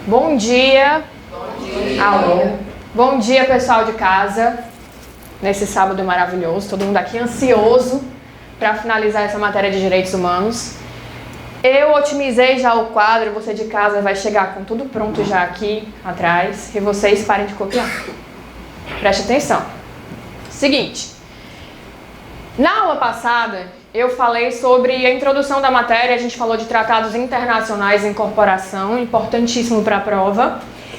Bom dia. Bom dia. Alô. Bom dia, pessoal de casa. Nesse sábado maravilhoso, todo mundo aqui ansioso para finalizar essa matéria de direitos humanos. Eu otimizei já o quadro, você de casa vai chegar com tudo pronto já aqui atrás e vocês parem de copiar. Preste atenção. Seguinte, na aula passada eu falei sobre a introdução da matéria, a gente falou de tratados internacionais em incorporação, importantíssimo para a prova,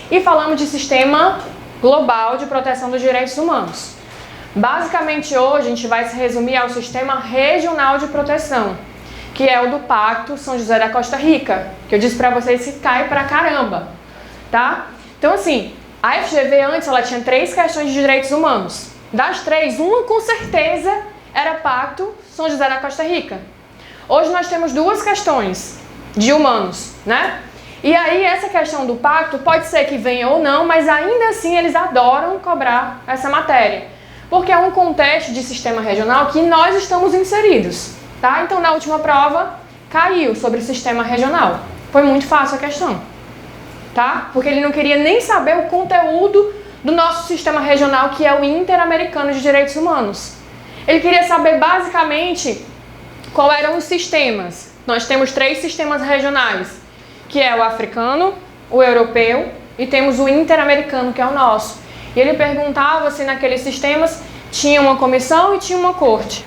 e falamos de sistema global de proteção dos direitos humanos. Basicamente hoje a gente vai se resumir ao sistema regional de proteção, que é o do Pacto São José da Costa Rica, que eu disse para vocês que cai pra caramba, tá? Então assim, a FGV antes ela tinha 3 questões de direitos humanos. Das 3, uma com certeza era Pacto São José da Costa Rica. Hoje nós temos 2 questões de humanos, né? E aí essa questão do pacto pode ser que venha ou não, mas ainda assim eles adoram cobrar essa matéria, porque é um contexto de sistema regional que nós estamos inseridos, tá? Então na última prova caiu sobre o sistema regional. Foi muito fácil a questão, tá? Porque ele não queria nem saber o conteúdo do nosso sistema regional, que é o Interamericano de Direitos Humanos. Ele queria saber basicamente qual eram os sistemas. Nós temos 3 sistemas regionais, que é o africano, o europeu e temos o interamericano, que é o nosso. E ele perguntava se naqueles sistemas tinha uma comissão e tinha uma corte,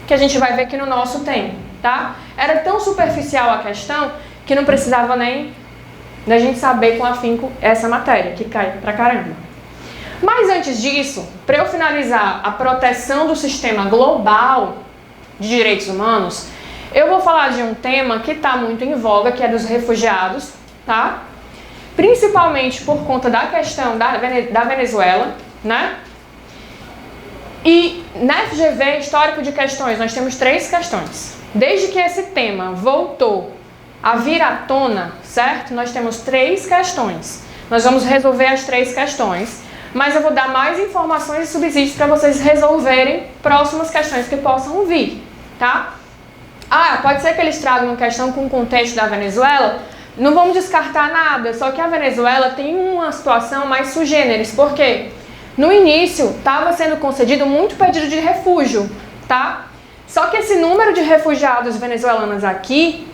que a gente vai ver que no nosso tem, tá? Era tão superficial a questão que não precisava nem da gente saber com afinco essa matéria, que cai pra caramba. Mas antes disso, para eu finalizar a proteção do sistema global de direitos humanos, eu vou falar de um tema que está muito em voga, que é dos refugiados, tá? Principalmente por conta da questão da Venezuela, né? E na FGV, histórico de questões, nós temos 3 questões. Desde que esse tema voltou a vir à tona, certo? Nós temos 3 questões. Nós vamos resolver as 3 questões, mas eu vou dar mais informações e subsídios para vocês resolverem próximas questões que possam vir, tá? Ah, pode ser que eles tragam uma questão com o contexto da Venezuela. Não vamos descartar nada, só que a Venezuela tem uma situação mais sui generis, porque no início estava sendo concedido muito pedido de refúgio, tá? Só que esse número de refugiados venezuelanos aqui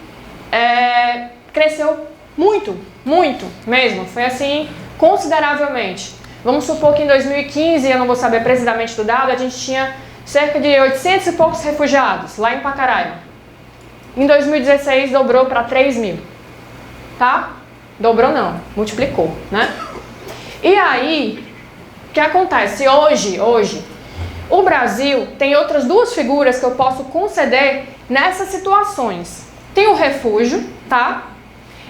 cresceu muito, muito mesmo, foi assim consideravelmente. Vamos supor que em 2015, eu não vou saber precisamente do dado, a gente tinha cerca de 800 e poucos refugiados lá em Pacaraima. Em 2016 dobrou para 3 mil, tá? Dobrou não, multiplicou, né? E aí, o que acontece? Hoje, o Brasil tem outras 2 figuras que eu posso conceder nessas situações. Tem o refúgio, tá?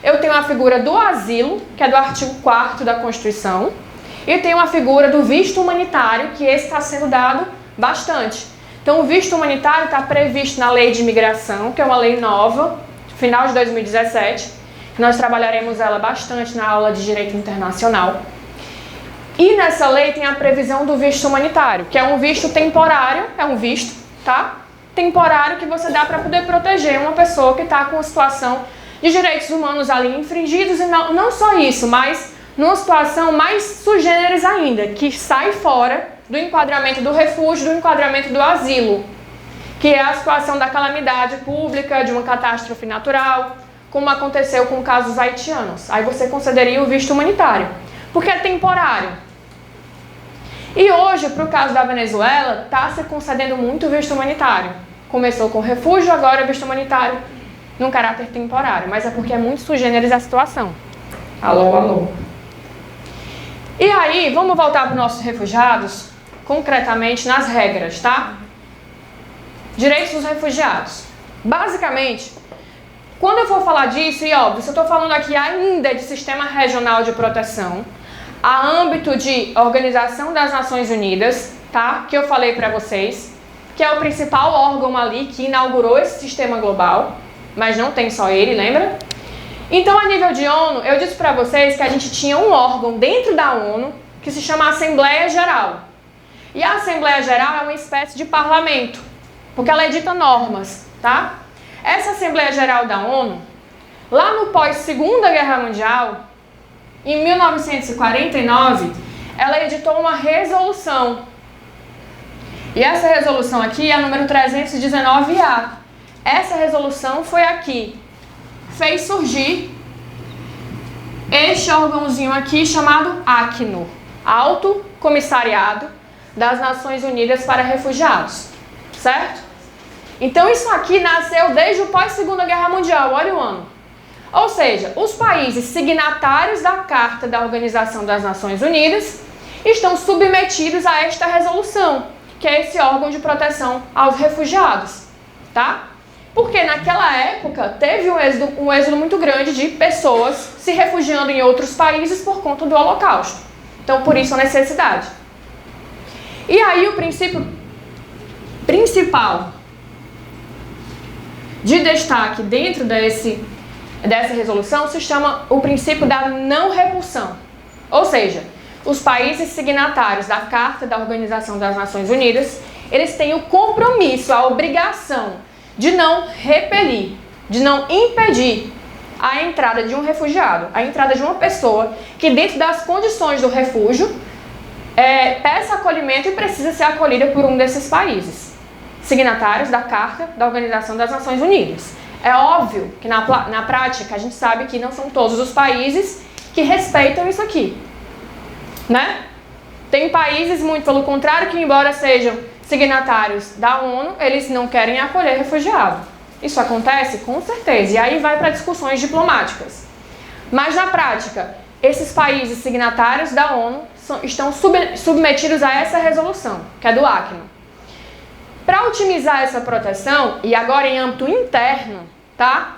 Eu tenho a figura do asilo, que é do artigo 4º da Constituição, e tem uma figura do visto humanitário, que esse está sendo dado bastante. Então, o visto humanitário está previsto na Lei de Imigração, que é uma lei nova, final de 2017, que nós trabalharemos ela bastante na aula de Direito Internacional. E nessa lei tem a previsão do visto humanitário, que é um visto temporário, é um visto, tá? Temporário que você dá para poder proteger uma pessoa que está com uma situação de direitos humanos ali infringidos, e não só isso, mas numa situação mais sui generis ainda, que sai fora do enquadramento do refúgio, do enquadramento do asilo, que é a situação da calamidade pública, de uma catástrofe natural, como aconteceu com casos haitianos. Aí você concederia o visto humanitário, porque é temporário. E hoje, para o caso da Venezuela, está se concedendo muito visto humanitário. Começou com refúgio, agora é visto humanitário num caráter temporário, mas é porque é muito sui generis a situação. Alô, alô. E aí, vamos voltar para os nossos refugiados, concretamente nas regras, tá? Direitos dos refugiados. Basicamente, quando eu for falar disso, e óbvio, se eu estou falando aqui ainda de sistema regional de proteção, a âmbito de Organização das Nações Unidas, tá? Que eu falei para vocês, que é o principal órgão ali que inaugurou esse sistema global, mas não tem só ele, lembra? Então, a nível de ONU, eu disse para vocês que a gente tinha um órgão dentro da ONU que se chama Assembleia Geral. E a Assembleia Geral é uma espécie de parlamento, porque ela edita normas, tá? Essa Assembleia Geral da ONU, lá no pós-Segunda Guerra Mundial, em 1949, ela editou uma resolução. E essa resolução aqui é a número 319A. Essa resolução foi aqui. Fez surgir este órgãozinho aqui chamado ACNUR, Alto Comissariado das Nações Unidas para Refugiados, certo? Então isso aqui nasceu desde o pós-Segunda Guerra Mundial, olha o ano. Ou seja, os países signatários da Carta da Organização das Nações Unidas estão submetidos a esta resolução, que é esse órgão de proteção aos refugiados, tá? Porque naquela época teve um êxodo muito grande de pessoas se refugiando em outros países por conta do Holocausto. Então, por isso a necessidade. E aí o princípio principal de destaque dentro dessa resolução se chama o princípio da não repulsão. Ou seja, os países signatários da Carta da Organização das Nações Unidas, eles têm o compromisso, a obrigação de não repelir, de não impedir a entrada de um refugiado, a entrada de uma pessoa que dentro das condições do refúgio peça acolhimento e precisa ser acolhida por um desses países signatários da Carta da Organização das Nações Unidas. É óbvio que na prática a gente sabe que não são todos os países que respeitam isso aqui, né? Tem países, muito pelo contrário, que embora sejam signatários da ONU, eles não querem acolher refugiado. Isso acontece? Com certeza. E aí vai para discussões diplomáticas. Mas na prática, esses países signatários da ONU estão submetidos a essa resolução, que é do ACNUR. Para otimizar essa proteção, e agora em âmbito interno, tá?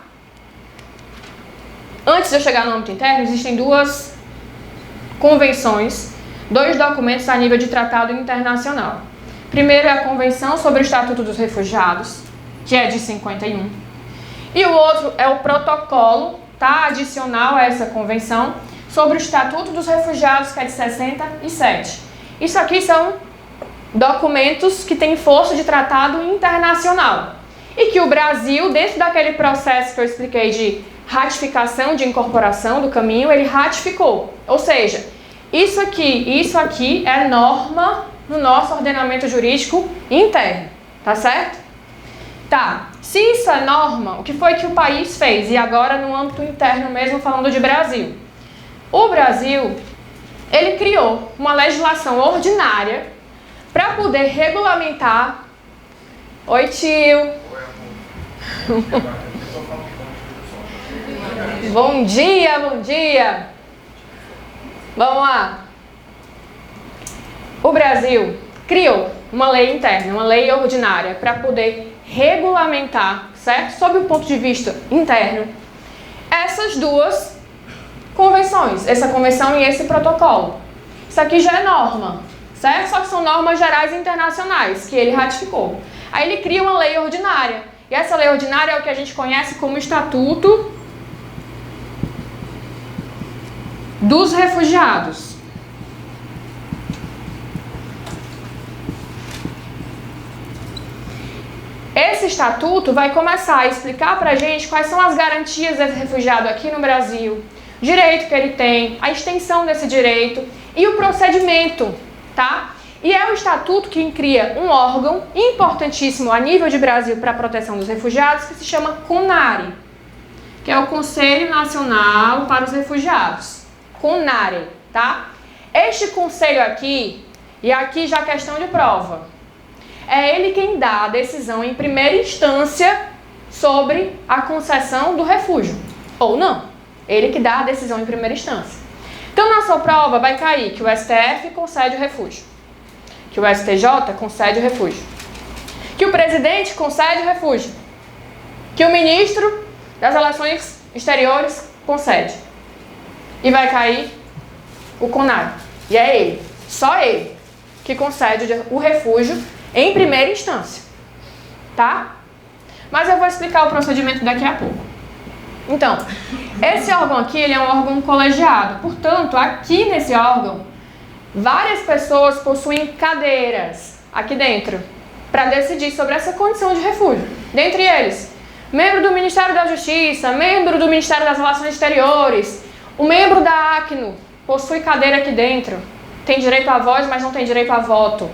Antes de eu chegar no âmbito interno, existem duas convenções, dois documentos a nível de tratado internacional. Primeiro é a Convenção sobre o Estatuto dos Refugiados, que é de 51. E o outro é o protocolo, tá, adicional a essa convenção, sobre o Estatuto dos Refugiados, que é de 67. Isso aqui são documentos que têm força de tratado internacional. E que o Brasil, dentro daquele processo que eu expliquei de ratificação, de incorporação do caminho, ele ratificou. Ou seja, isso aqui é norma no nosso ordenamento jurídico interno, tá certo? Tá, se isso é norma, o que foi que o país fez? E agora no âmbito interno mesmo, falando de Brasil. O Brasil, ele criou uma legislação ordinária para poder regulamentar... Oi, tio! Bom dia, bom dia! Vamos lá! O Brasil criou uma lei interna, uma lei ordinária, para poder regulamentar, certo? Sob o ponto de vista interno, essas duas convenções, essa convenção e esse protocolo. Isso aqui já é norma, certo? Só que são normas gerais internacionais que ele ratificou. Aí ele cria uma lei ordinária. E essa lei ordinária é o que a gente conhece como Estatuto dos Refugiados. Esse estatuto vai começar a explicar pra gente quais são as garantias desse refugiado aqui no Brasil, o direito que ele tem, a extensão desse direito e o procedimento, tá? E é o estatuto que cria um órgão importantíssimo a nível de Brasil para a proteção dos refugiados, que se chama CONARE, que é o Conselho Nacional para os Refugiados. CONARE, tá? Este conselho aqui, e aqui já a questão de prova, é ele quem dá a decisão em primeira instância sobre a concessão do refúgio, ou não. Ele que dá a decisão em primeira instância. Então, na sua prova vai cair que o STF concede o refúgio, que o STJ concede o refúgio, que o presidente concede o refúgio, que o ministro das Relações Exteriores concede. E vai cair o CONARE. E é ele, só ele, que concede o refúgio em primeira instância, tá? Mas eu vou explicar o procedimento daqui a pouco. Então, esse órgão aqui, ele é um órgão colegiado. Portanto, aqui nesse órgão, várias pessoas possuem cadeiras aqui dentro para decidir sobre essa condição de refúgio. Dentre eles, membro do Ministério da Justiça, membro do Ministério das Relações Exteriores, o membro da ACNUR, possui cadeira aqui dentro, tem direito à voz, mas não tem direito a voto.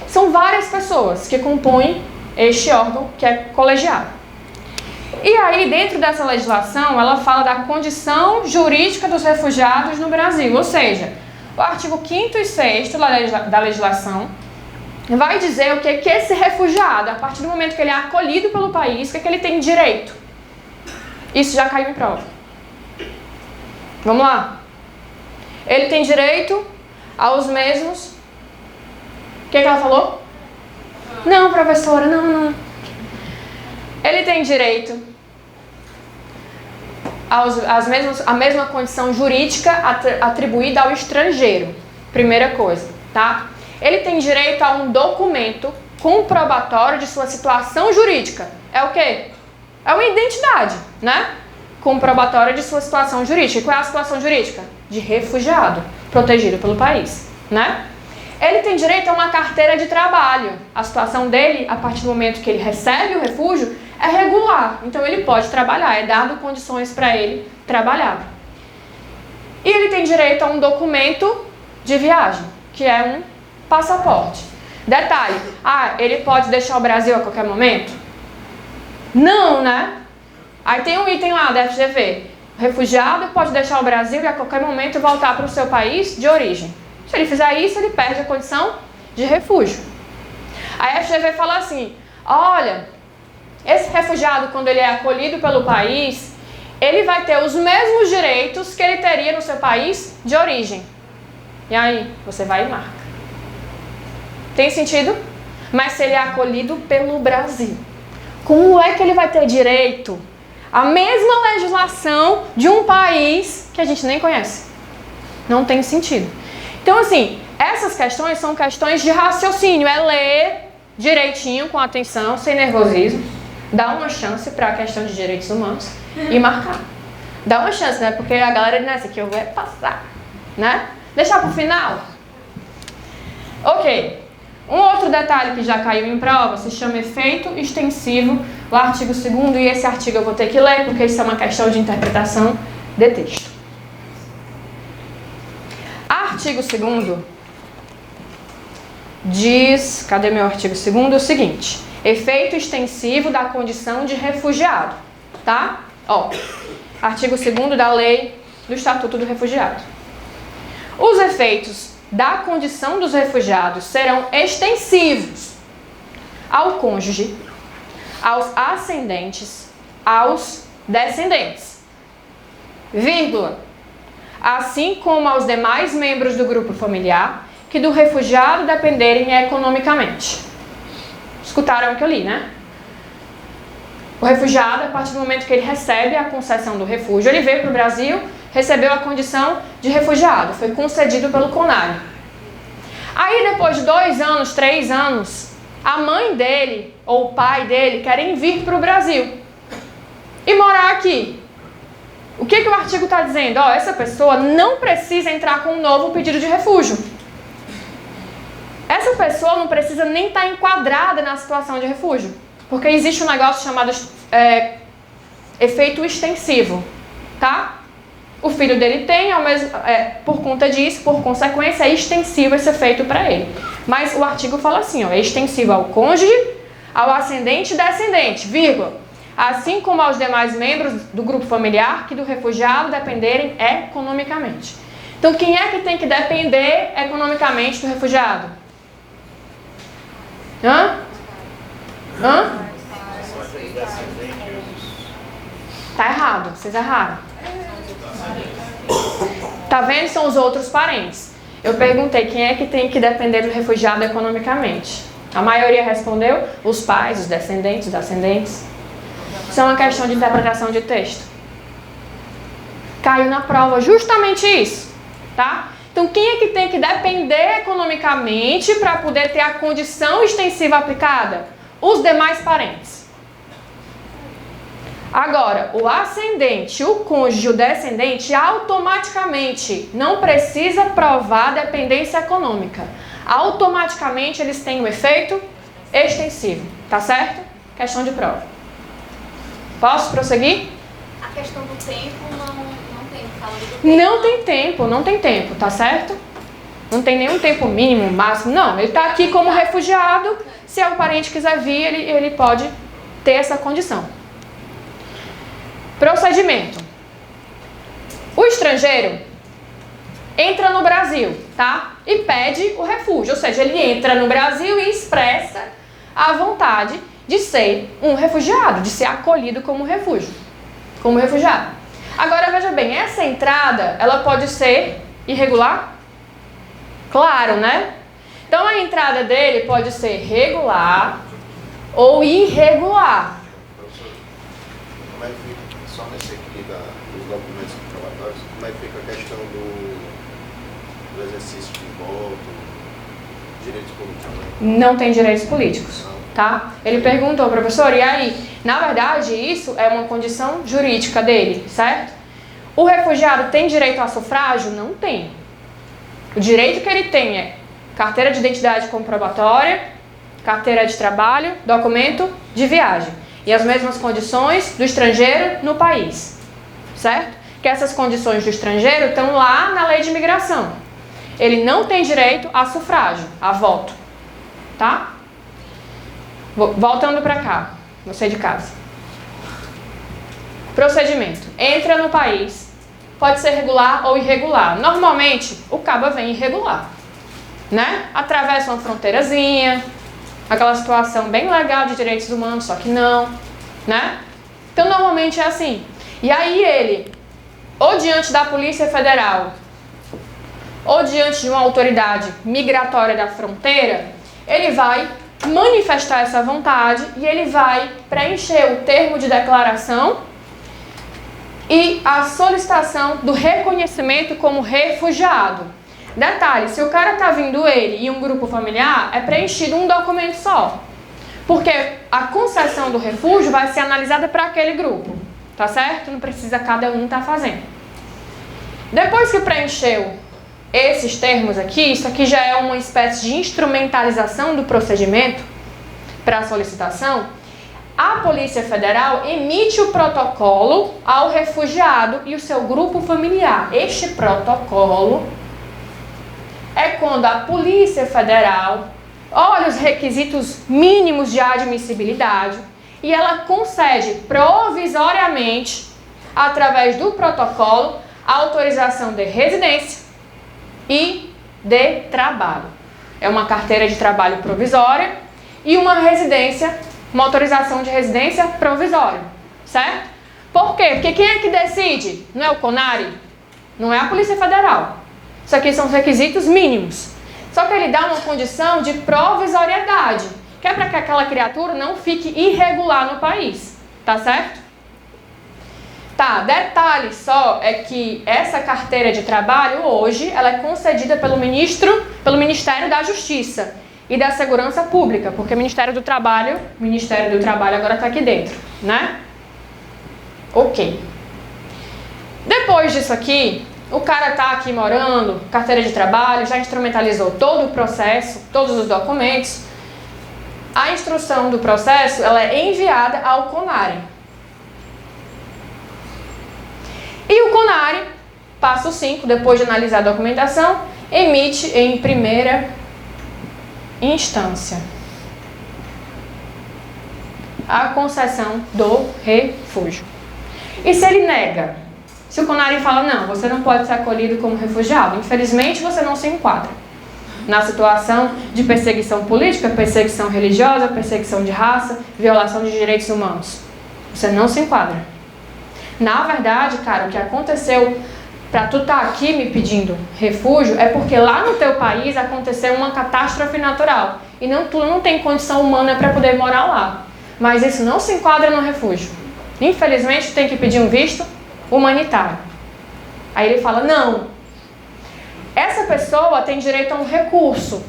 São várias pessoas que compõem este órgão que é colegiado. E aí, dentro dessa legislação, ela fala da condição jurídica dos refugiados no Brasil, ou seja, o artigo 5º e 6º da legislação vai dizer o que é que esse refugiado, a partir do momento que ele é acolhido pelo país, o que é que ele tem direito. Isso já caiu em prova. Vamos lá. Ele tem direito aos mesmos... O que ela falou? Não, professora, não. Ele tem direito à mesma condição jurídica atribuída ao estrangeiro. Primeira coisa, tá? Ele tem direito a um documento comprobatório de sua situação jurídica. É o quê? É uma identidade, né? Comprobatória de sua situação jurídica. E qual é a situação jurídica? De refugiado, protegido pelo país, né? Ele tem direito a uma carteira de trabalho. A situação dele, a partir do momento que ele recebe o refúgio, é regular. Então ele pode trabalhar, é dado condições para ele trabalhar. E ele tem direito a um documento de viagem, que é um passaporte. Detalhe, ele pode deixar o Brasil a qualquer momento? Não, né? Aí tem um item lá da FGV. O refugiado pode deixar o Brasil e a qualquer momento voltar para o seu país de origem. Se ele fizer isso, ele perde a condição de refúgio. A FGV fala assim, olha, esse refugiado, quando ele é acolhido pelo país, ele vai ter os mesmos direitos que ele teria no seu país de origem. E aí, você vai e marca. Tem sentido? Mas se ele é acolhido pelo Brasil, como é que ele vai ter direito à mesma legislação de um país que a gente nem conhece? Não tem sentido. Então, assim, essas questões são questões de raciocínio. É ler direitinho, com atenção, sem nervosismo. Dar uma chance para a questão de direitos humanos e marcar. Dá uma chance, né? Porque a galera diz, essa aqui eu vou passar, né? Deixar para o final. Ok. Um outro detalhe que já caiu em prova se chama efeito extensivo, o artigo 2º, e esse artigo eu vou ter que ler, porque isso é uma questão de interpretação de texto. Artigo 2º diz, cadê meu artigo 2º? O seguinte, efeito extensivo da condição de refugiado, tá? Artigo 2º da lei do Estatuto do Refugiado. Os efeitos da condição dos refugiados serão extensivos ao cônjuge, aos ascendentes, aos descendentes, vírgula, assim como aos demais membros do grupo familiar que do refugiado dependerem economicamente. Escutaram o que eu li, né? O refugiado, a partir do momento que ele recebe a concessão do refúgio, ele veio para o Brasil, recebeu a condição de refugiado, foi concedido pelo CONARE. Aí, depois de 2 anos, 3 anos, a mãe dele ou o pai dele querem vir para o Brasil e morar aqui. O que o artigo está dizendo? Essa pessoa não precisa entrar com um novo pedido de refúgio. Essa pessoa não precisa nem estar enquadrada na situação de refúgio, porque existe um negócio chamado efeito extensivo, tá? O filho dele tem, por conta disso, por consequência, é extensivo esse efeito para ele. Mas o artigo fala assim, é extensivo ao cônjuge, ao ascendente e descendente, vírgula, assim como aos demais membros do grupo familiar que do refugiado dependerem economicamente. Então, quem é que tem que depender economicamente do refugiado? Tá errado, vocês erraram. Tá vendo? São os outros parentes. Eu perguntei quem é que tem que depender do refugiado economicamente. A maioria respondeu os pais, os descendentes, os ascendentes. Isso é uma questão de interpretação de texto. Caiu na prova justamente isso, tá? Então, quem é que tem que depender economicamente para poder ter a condição extensiva aplicada? Os demais parentes. Agora, o ascendente, o cônjuge e o descendente, automaticamente não precisa provar dependência econômica. Automaticamente eles têm o efeito extensivo, tá certo? Questão de prova. Posso prosseguir? A questão do tempo não tem Não tem tempo, não tem tempo, tá certo? Não tem nenhum tempo mínimo, máximo, não. Ele está aqui como refugiado, se o parente quiser vir, ele pode ter essa condição. Procedimento. O estrangeiro entra no Brasil, tá? E pede o refúgio, ou seja, ele entra no Brasil e expressa a vontade de ser um refugiado, de ser acolhido como refúgio, como refugiado. Agora, veja bem, essa entrada, ela pode ser irregular? Claro, né? Então, a entrada dele pode ser regular ou irregular. Professor, como é que fica, só nesse aqui dos documentos comprobatórios, como é que fica a questão do exercício de voto, direitos políticos? Não tem direitos políticos, tá? Ele perguntou, professor, e aí? Na verdade, isso é uma condição jurídica dele, certo? O refugiado tem direito a sufrágio? Não tem. O direito que ele tem é carteira de identidade comprobatória, carteira de trabalho, documento de viagem. E as mesmas condições do estrangeiro no país, certo? Que essas condições do estrangeiro estão lá na lei de imigração. Ele não tem direito a sufrágio, a voto, tá? Voltando para cá, você de casa. Procedimento. Entra no país, pode ser regular ou irregular. Normalmente, o caba vem irregular, né? Atravessa uma fronteirazinha, aquela situação bem legal de direitos humanos, só que não, né? Então, normalmente é assim. E aí ele, ou diante da Polícia Federal, ou diante de uma autoridade migratória da fronteira, ele vai manifestar essa vontade e ele vai preencher o termo de declaração e a solicitação do reconhecimento como refugiado. Detalhe, se o cara tá vindo ele e um grupo familiar, é preenchido um documento só. Porque a concessão do refúgio vai ser analisada para aquele grupo, tá certo? Não precisa cada um tá fazendo. Depois que preencheu esses termos aqui, isso aqui já é uma espécie de instrumentalização do procedimento para a solicitação, a Polícia Federal emite o protocolo ao refugiado e o seu grupo familiar. Este protocolo é quando a Polícia Federal olha os requisitos mínimos de admissibilidade e ela concede provisoriamente, através do protocolo, a autorização de residência e de trabalho. É uma carteira de trabalho provisória e uma residência, uma autorização de residência provisória, certo? Por quê? Porque quem é que decide? Não é o CONARE? Não é a Polícia Federal. Isso aqui são os requisitos mínimos. Só que ele dá uma condição de provisoriedade, que é para que aquela criatura não fique irregular no país, tá certo? Tá, detalhe só é que essa carteira de trabalho hoje, ela é concedida pelo Ministério da Justiça e da Segurança Pública, porque o Ministério do Trabalho agora está aqui dentro, né? Ok. Depois disso aqui, o cara tá aqui morando, carteira de trabalho, já instrumentalizou todo o processo, todos os documentos. A instrução do processo, ela é enviada ao CONARE. E o CONARE, passo 5, depois de analisar a documentação, emite em primeira instância a concessão do refúgio. E se ele nega? Se o CONARE fala, não, você não pode ser acolhido como refugiado, infelizmente você não se enquadra na situação de perseguição política, perseguição religiosa, perseguição de raça, violação de direitos humanos. Você não se enquadra. Na verdade, cara, o que aconteceu para tu estar aqui me pedindo refúgio é porque lá no teu país aconteceu uma catástrofe natural e tu não tem condição humana para poder morar lá. Mas isso não se enquadra no refúgio. Infelizmente, tu tem que pedir um visto humanitário. Aí ele fala, não, essa pessoa tem direito a um recurso.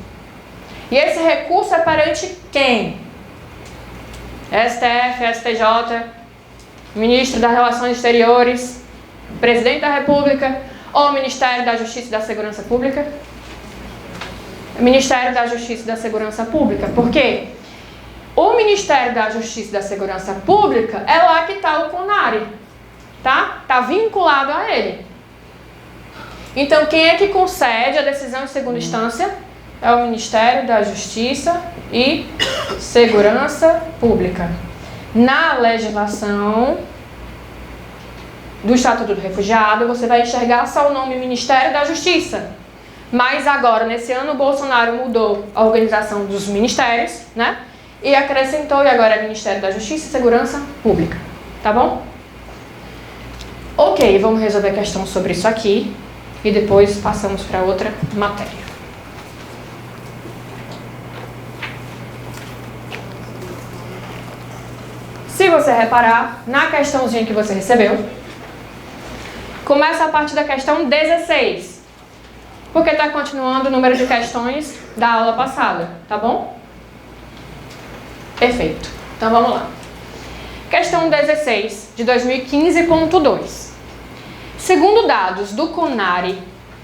E esse recurso é perante quem? STF, STJ, Ministro das Relações Exteriores, Presidente da República ou Ministério da Justiça e da Segurança Pública? Ministério da Justiça e da Segurança Pública. Por quê? O Ministério da Justiça e da Segurança Pública é lá que está o CONARE, tá? Está vinculado a ele. Então, quem é que concede a decisão em segunda instância? É o Ministério da Justiça e Segurança Pública. Na legislação do Estatuto do Refugiado, você vai enxergar só o nome Ministério da Justiça. Mas agora, nesse ano, o Bolsonaro mudou a organização dos ministérios, né? E acrescentou, e agora é Ministério da Justiça e Segurança Pública. Tá bom? Ok, vamos resolver a questão sobre isso aqui. E depois passamos para outra matéria. Se você reparar, na questãozinha que você recebeu, começa a partir da questão 16. Porque está continuando o número de questões da aula passada, tá bom? Perfeito. Então vamos lá. Questão 16, de 2015.2. Segundo dados do CONARE,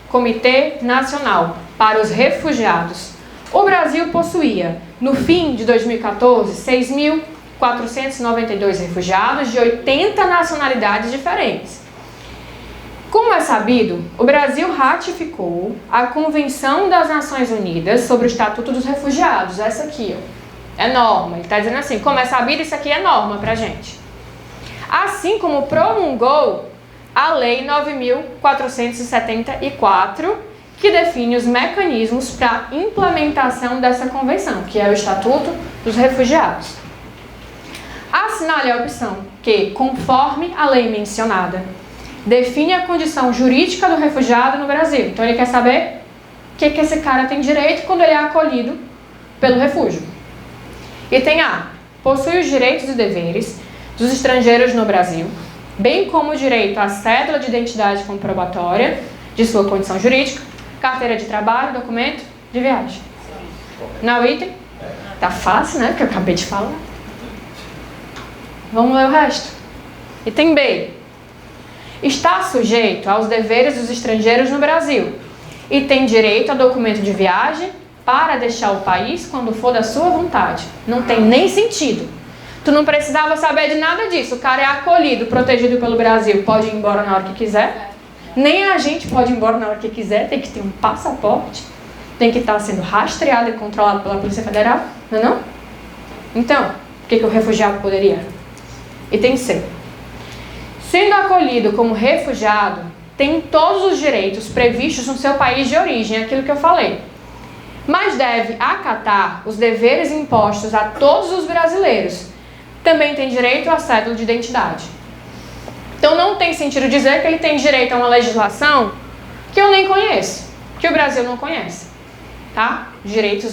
Comitê Nacional para os Refugiados, o Brasil possuía, no fim de 2014, 6.492 refugiados de 80 nacionalidades diferentes. Como é sabido, o Brasil ratificou a Convenção das Nações Unidas sobre o Estatuto dos Refugiados. Essa aqui, ó, é norma. Ele está dizendo assim, como é sabido, isso aqui é norma pra gente. Assim como promulgou a Lei 9.474, que define os mecanismos para a implementação dessa convenção, que é o Estatuto dos Refugiados. Assinale a opção que, conforme a lei mencionada, define a condição jurídica do refugiado no Brasil. Então ele quer saber o que esse cara tem direito quando ele é acolhido pelo refúgio. Item A. Possui os direitos e deveres dos estrangeiros no Brasil, bem como o direito à cédula de identidade comprobatória de sua condição jurídica, carteira de trabalho, documento de viagem. Não é o item? Tá fácil, né? Porque eu acabei de falar. Vamos ler o resto. Item B. Está sujeito aos deveres dos estrangeiros no Brasil e tem direito a documento de viagem para deixar o país quando for da sua vontade. Não tem nem sentido. Tu não precisava saber de nada disso. O cara é acolhido, protegido pelo Brasil, pode ir embora na hora que quiser. Nem a gente pode ir embora na hora que quiser, tem que ter um passaporte, tem que estar sendo rastreado e controlado pela Polícia Federal, não é não? Então, o que o refugiado poderia? Item C. Sendo acolhido como refugiado, tem todos os direitos previstos no seu país de origem, aquilo que eu falei. Mas deve acatar os deveres impostos a todos os brasileiros. Também tem direito à cédula de identidade. Então não tem sentido dizer que ele tem direito a uma legislação que eu nem conheço, que o Brasil não conhece. Tá? Direito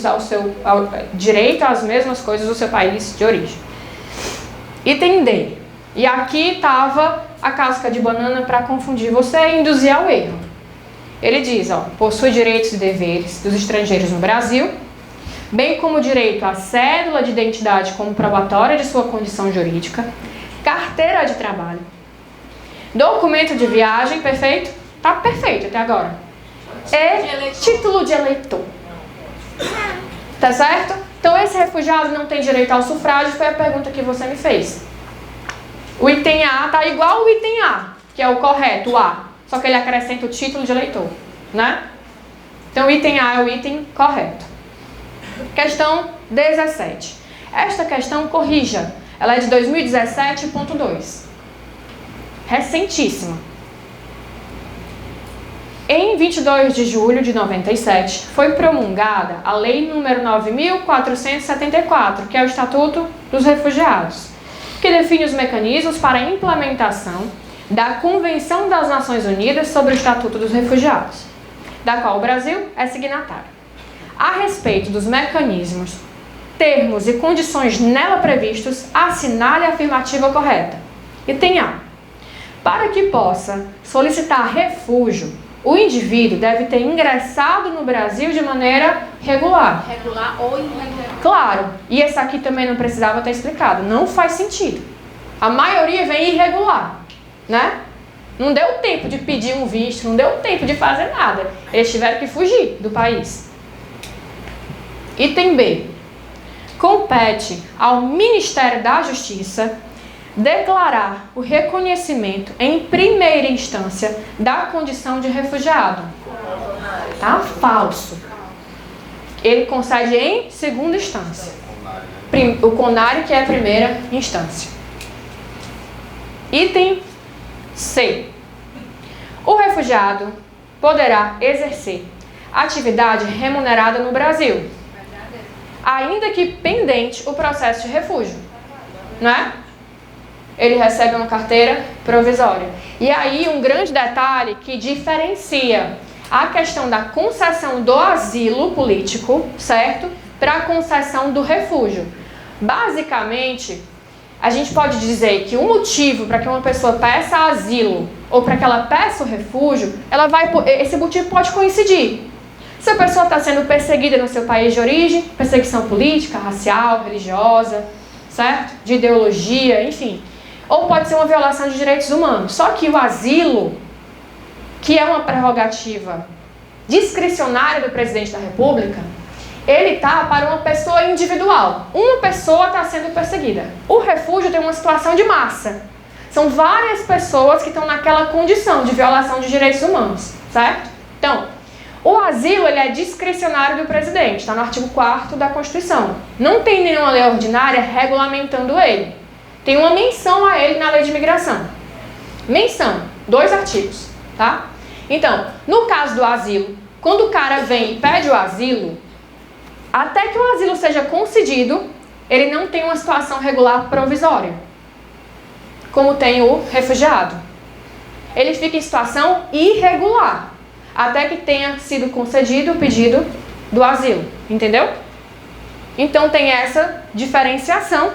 às mesmas coisas do seu país de origem. Item D. E aqui estava a casca de banana para confundir você e induzir ao erro. Ele diz, ó, possui direitos e deveres dos estrangeiros no Brasil, bem como direito à cédula de identidade comprobatória de sua condição jurídica, carteira de trabalho, documento de viagem, perfeito? Tá perfeito até agora. E título de eleitor. Tá certo? Então esse refugiado não tem direito ao sufrágio, foi a pergunta que você me fez. O item A tá igual ao item A, que é o correto, o A. Só que ele acrescenta o título de eleitor, né? Então o item A é o item correto. Questão 17. Esta questão corrija. Ela é de 2017.2. Recentíssima. Em 22 de julho de 97, foi promulgada a Lei nº 9.474, que é o Estatuto dos Refugiados, que define os mecanismos para a implementação da Convenção das Nações Unidas sobre o Estatuto dos Refugiados, da qual o Brasil é signatário. A respeito dos mecanismos, termos e condições nela previstos, assinale a afirmativa correta. Item A. Para que possa solicitar refúgio, o indivíduo deve ter ingressado no Brasil de maneira regular. Regular ou irregular. Claro, e esse aqui também não precisava ter explicado, não faz sentido. A maioria vem irregular, né? Não deu tempo de pedir um visto, não deu tempo de fazer nada. Eles tiveram que fugir do país. Item B. Compete ao Ministério da Justiça declarar o reconhecimento em primeira instância da condição de refugiado. Tá? Falso. Ele concede em segunda instância. O CONARE, que é a primeira instância. Item C. O refugiado poderá exercer atividade remunerada no Brasil, ainda que pendente o processo de refúgio. Não é? Ele recebe uma carteira provisória. E aí um grande detalhe que diferencia a questão da concessão do asilo político, certo? Para a concessão do refúgio. Basicamente, a gente pode dizer que o motivo para que uma pessoa peça asilo ou para que ela peça o refúgio, esse motivo pode coincidir. Se a pessoa está sendo perseguida no seu país de origem, perseguição política, racial, religiosa, certo? De ideologia, enfim. Ou pode ser uma violação de direitos humanos. Só que o asilo, que é uma prerrogativa discricionária do presidente da República, ele está para uma pessoa individual. Uma pessoa está sendo perseguida. O refúgio tem uma situação de massa. São várias pessoas que estão naquela condição de violação de direitos humanos, certo? Então, o asilo ele é discricionário do presidente, está no artigo 4º da Constituição. Não tem nenhuma lei ordinária regulamentando ele. Tem uma menção a ele na lei de imigração. Menção, 2 artigos, tá? Então, no caso do asilo, quando o cara vem e pede o asilo, até que o asilo seja concedido, ele não tem uma situação regular provisória, como tem o refugiado. Ele fica em situação irregular, até que tenha sido concedido o pedido do asilo, entendeu? Então tem essa diferenciação,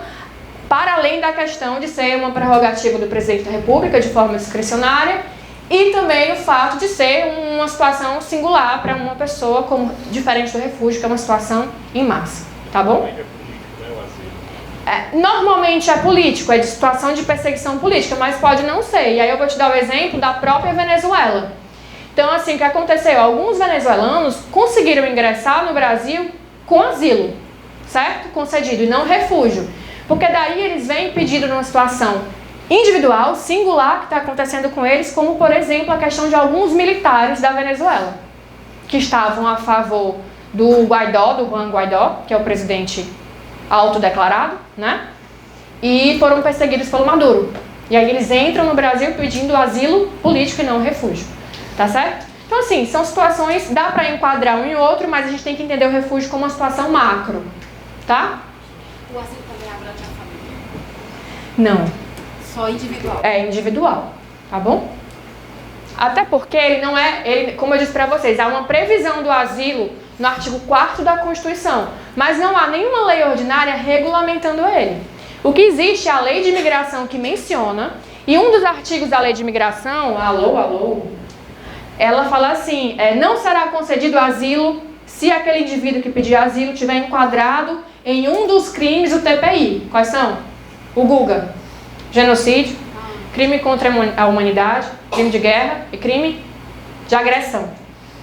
para além da questão de ser uma prerrogativa do presidente da República de forma discricionária e também o fato de ser uma situação singular para uma pessoa, como diferente do refúgio, que é uma situação em massa, tá bom? Normalmente é político, é de situação de perseguição política, mas pode não ser. E aí eu vou te dar o exemplo da própria Venezuela. Então, assim, o que aconteceu? Alguns venezuelanos conseguiram ingressar no Brasil com asilo, certo? Concedido, e não refúgio. Porque daí eles vêm pedindo numa situação individual, singular, que está acontecendo com eles, como, por exemplo, a questão de alguns militares da Venezuela, que estavam a favor do Guaidó, do Juan Guaidó, que é o presidente autodeclarado, né? E foram perseguidos pelo Maduro. E aí eles entram no Brasil pedindo asilo político e não refúgio. Tá certo? Então, assim, são situações, dá para enquadrar um em outro, mas a gente tem que entender o refúgio como uma situação macro. Tá? O asilo também abrange a família? Não. Só individual? É individual, tá bom? Até porque ele não é, como eu disse para vocês, há uma previsão do asilo no artigo 4º da Constituição, mas não há nenhuma lei ordinária regulamentando ele. O que existe é a lei de imigração que menciona, e um dos artigos da lei de imigração, ela fala assim, não será concedido asilo se aquele indivíduo que pedir asilo tiver enquadrado em um dos crimes do TPI. Quais são? O Guga: genocídio, crime contra a humanidade, crime de guerra e crime de agressão.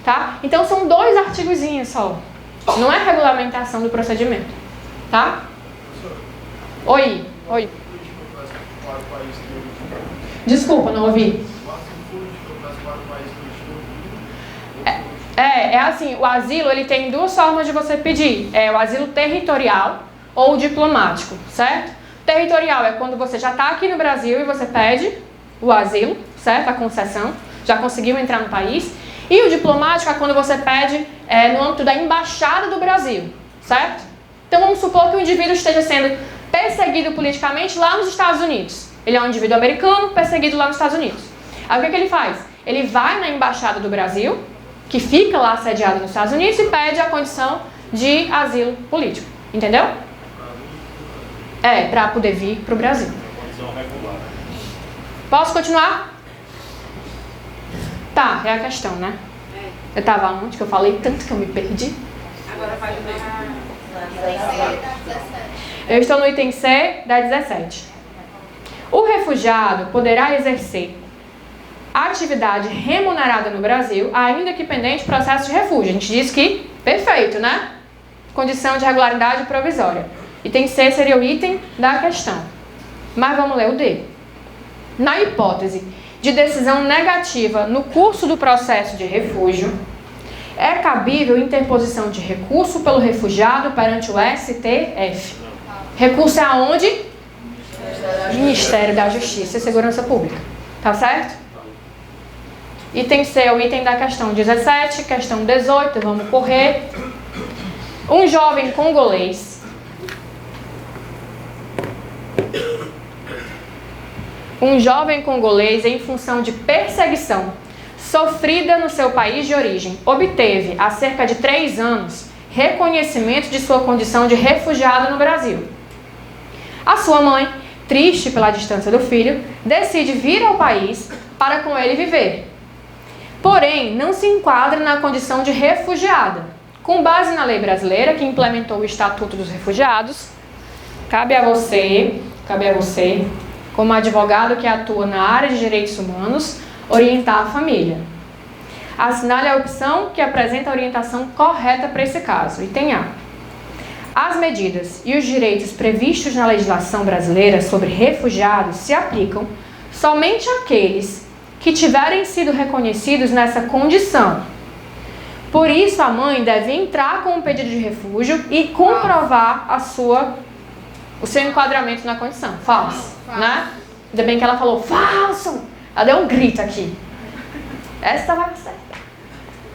Tá? Então são 2 artigozinhos só. Não é regulamentação do procedimento. Tá? Oi. Desculpa, não ouvi. É assim, o asilo ele tem 2 formas de você pedir. É o asilo territorial ou diplomático, certo? Territorial é quando você já está aqui no Brasil e você pede o asilo, certo? A concessão, já conseguiu entrar no país. E o diplomático é quando você pede no âmbito da Embaixada do Brasil, certo? Então vamos supor que o indivíduo esteja sendo perseguido politicamente lá nos Estados Unidos. Ele é um indivíduo americano perseguido lá nos Estados Unidos. Aí o que ele faz? Ele vai na Embaixada do Brasil, que fica lá sediado nos Estados Unidos, e pede a condição de asilo político. Entendeu? Para poder vir para o Brasil. Posso continuar? Tá, é a questão, né? Eu estava onde que eu falei tanto que eu me perdi? Agora vai no mesmo. Eu estou no item C da 17. O refugiado poderá exercer atividade remunerada no Brasil, ainda que pendente processo de refúgio. A gente diz que, perfeito, né? Condição de regularidade provisória. Item C seria o item da questão. Mas vamos ler o D. Na hipótese de decisão negativa no curso do processo de refúgio, é cabível interposição de recurso pelo refugiado perante o STF. Recurso é aonde? Ministério da Justiça e Segurança Pública. Tá certo? Item C é o item da questão 17, questão 18, vamos correr. Um jovem congolês em função de perseguição sofrida no seu país de origem, obteve, há cerca de 3 anos, reconhecimento de sua condição de refugiado no Brasil. A sua mãe, triste pela distância do filho, decide vir ao país para com ele viver. Porém, não se enquadra na condição de refugiada. Com base na lei brasileira, que implementou o Estatuto dos Refugiados, cabe a você, como advogado que atua na área de direitos humanos, orientar a família. Assinale a opção que apresenta a orientação correta para esse caso. Item A. As medidas e os direitos previstos na legislação brasileira sobre refugiados se aplicam somente àqueles que tiverem sido reconhecidos nessa condição. Por isso, a mãe deve entrar com um pedido de refúgio e comprovar o seu enquadramento na condição. Falso, né? Ainda bem que ela falou falso. Ela deu um grito aqui. Essa vai ser.